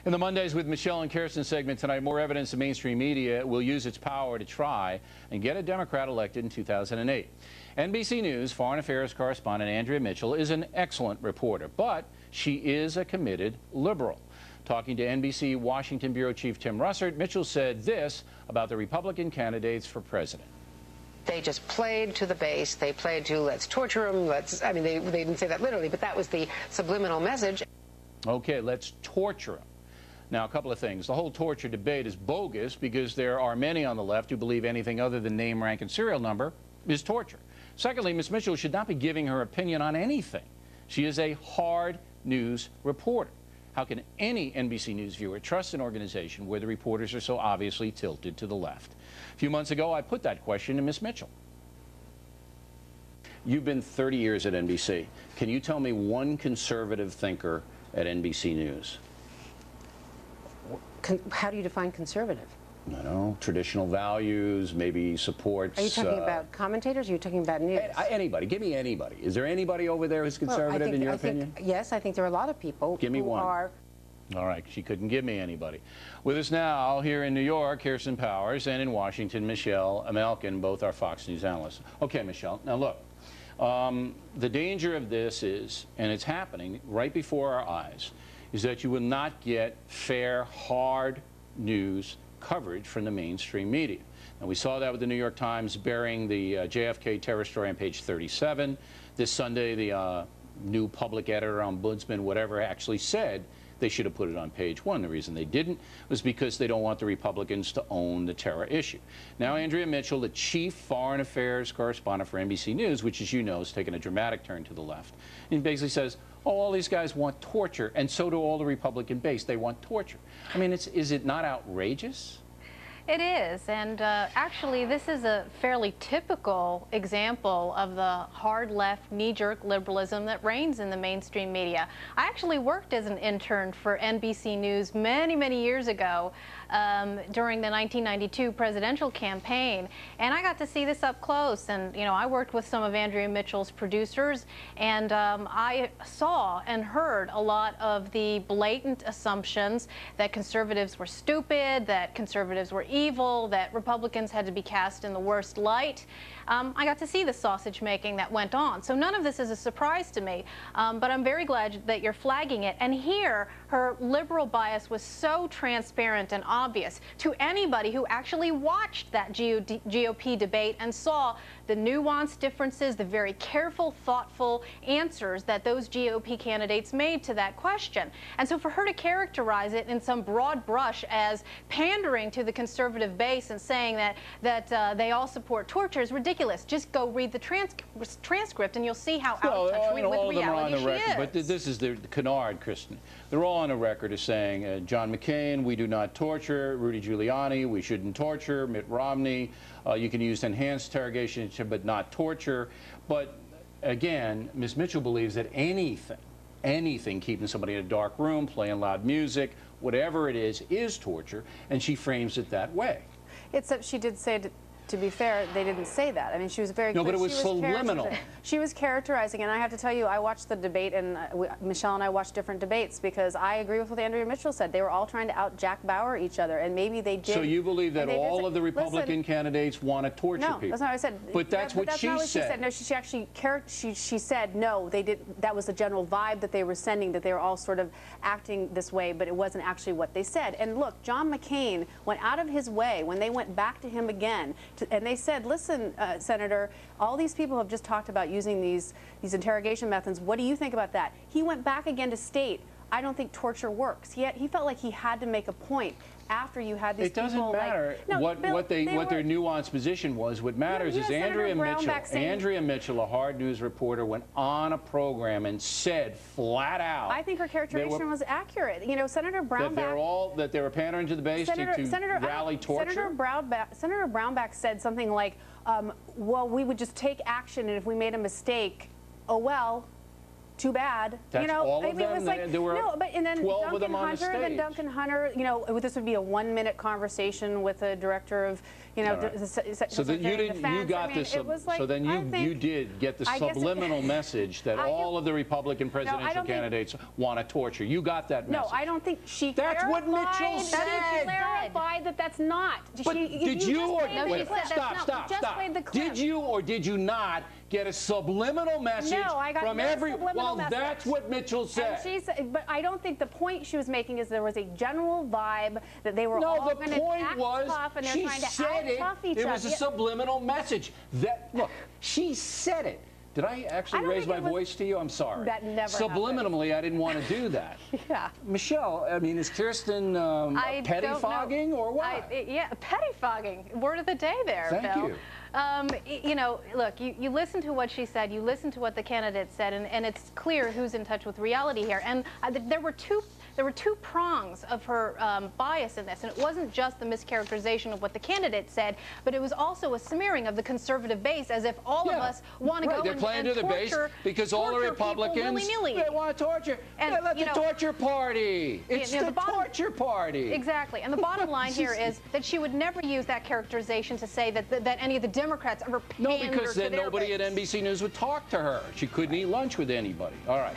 In the Mondays with Michelle and Kirsten segment tonight, more evidence the mainstream media will use its power to try and get a Democrat elected in 2008. NBC News foreign affairs correspondent Andrea Mitchell is an excellent reporter, but she is a committed liberal. Talking to NBC Washington Bureau Chief Tim Russert, Mitchell said this about the Republican candidates for president. They just played to the base. They played to let's torture them. I mean, they didn't say that literally, but that was the subliminal message. Okay, let's torture them. Now, a couple of things. The whole torture debate is bogus because there are many on the left who believe anything other than name, rank, and serial number is torture. Secondly, Ms. Mitchell should not be giving her opinion on anything. She is a hard news reporter. How can any NBC News viewer trust an organization where the reporters are so obviously tilted to the left? A few months ago, I put that question to Ms. Mitchell. You've been 30 years at NBC. Can you tell me one conservative thinker at NBC News? How do you define conservative? I don't know, traditional values, maybe supports. Are you talking about commentators, or are you talking about news? Anybody. Give me anybody. Is there anybody over there who's conservative in your opinion? Yes, I think there are a lot of people Give me one. Are... All right, she couldn't give me anybody. With us now, here in New York, Kirsten Powers, and in Washington, Michelle Malkin, both are Fox News analysts. Okay, Michelle, now look, the danger of this is, and it's happening right before our eyes, is that you will not get fair, hard news coverage from the mainstream media. And we saw that with the New York Times burying the JFK terror story on page 37. This Sunday, the new public editor, ombudsman, whatever, actually said they should have put it on page 1. The reason they didn't was because they don't want the Republicans to own the terror issue. Now, Andrea Mitchell, the chief foreign affairs correspondent for NBC News, which, as you know, has taken a dramatic turn to the left, and basically says, oh, all these guys want torture, and so do all the Republican base. They want torture. I mean, is it not outrageous? It is, and actually this is a fairly typical example of the hard left knee-jerk liberalism that reigns in the mainstream media. I actually worked as an intern for NBC News many, many years ago during the 1992 presidential campaign, and I got to see this up close. And you know, I worked with some of Andrea Mitchell's producers, and I saw and heard a lot of the blatant assumptions that conservatives were stupid, that conservatives were evil, that Republicans had to be cast in the worst light. I got to see the sausage making that went on. So none of this is a surprise to me, but I'm very glad that you're flagging it. And here, her liberal bias was so transparent and obvious to anybody who actually watched that GOP debate and saw the nuanced differences, the very careful, thoughtful answers that those GOP candidates made to that question. And so for her to characterize it in some broad brush as pandering to the conservative base and saying that they all support torture is ridiculous. Just go read the transcript and you'll see how out of touch with reality she is. But this is the canard, Kirsten. They're all on the record as saying, John McCain, we do not torture. Rudy Giuliani, we shouldn't torture. Mitt Romney, you can use enhanced interrogation, but not torture. But again, Ms. Mitchell believes that anything keeping somebody in a dark room, playing loud music, whatever it is torture, and she frames it that way. Except she did say, to be fair, they didn't say that. I mean, she was very clear. No, but it was subliminal. She was characterizing, and I have to tell you, I watched the debate, and Michelle and I watched different debates because I agree with what Andrea Mitchell said. They were all trying to out-Jack Bauer each other, and maybe they did. So you believe that all of the Republican candidates want to torture people? No, that's not what I said. But that's what she said. No, she actually she said no. They did. That was the general vibe that they were sending. That they were all sort of acting this way, but it wasn't actually what they said. And look, John McCain went out of his way when they went back to him again, and they said, "Listen, Senator, all these people have just talked about using these interrogation methods. What do you think about that?" He went back again to state, "I don't think torture works." He felt like he had to make a point after you had these people. It doesn't matter what their nuanced position was. What matters is Andrea Mitchell, a hard news reporter, went on a program and said flat out. I think her characterization was accurate. You know, Senator Brownback. That they were pandering to the base to rally torture. Senator Brownback said something like, "Well, we would just take action, and if we made a mistake, oh well." too bad. That's you know, all of I mean, them? It was like, There were no, but and then 12 of Duncan them on the Hunter, stage. Duncan Hunter, you know, this would be a 1-minute conversation with a director of, you know, right. the So then you didn't. defense. You got I mean, this. it was like, So then you did get the I guess subliminal message that all of the Republican I presidential don't think- candidates want to torture. You got that message. No, I don't think she That's what Mitchell said. She clarified that that's not. But did you or wait, stop. Did you or did you not get a subliminal message from every? Well, that's what Mitchell said. But I don't think the point she was making is there was a general vibe that they were all going to act tough and they're trying to act tough each other. It was a subliminal message. That look, she said it. Did I actually raise my voice to you? I'm sorry. That never Subliminally, I didn't want to do that. Yeah. Michelle, I mean, is Kirsten pettifogging or what? Yeah, pettifogging. Word of the day there, Thank Bill. you. You know, look, you listen to what she said, you listen to what the candidate said, and it's clear who's in touch with reality here. And there were two prongs of her bias in this, and it wasn't just the mischaracterization of what the candidate said, but it was also a smearing of the conservative base, as if all of us want to go They're playing to the base because all the Republicans they want to torture. And let the torture party. It's the torture party. Exactly. And the bottom line here is that she would never use that characterization to say that any of the Democrats ever pandered No, because to then their nobody base. at NBC News would talk to her. She couldn't eat lunch with anybody. All right.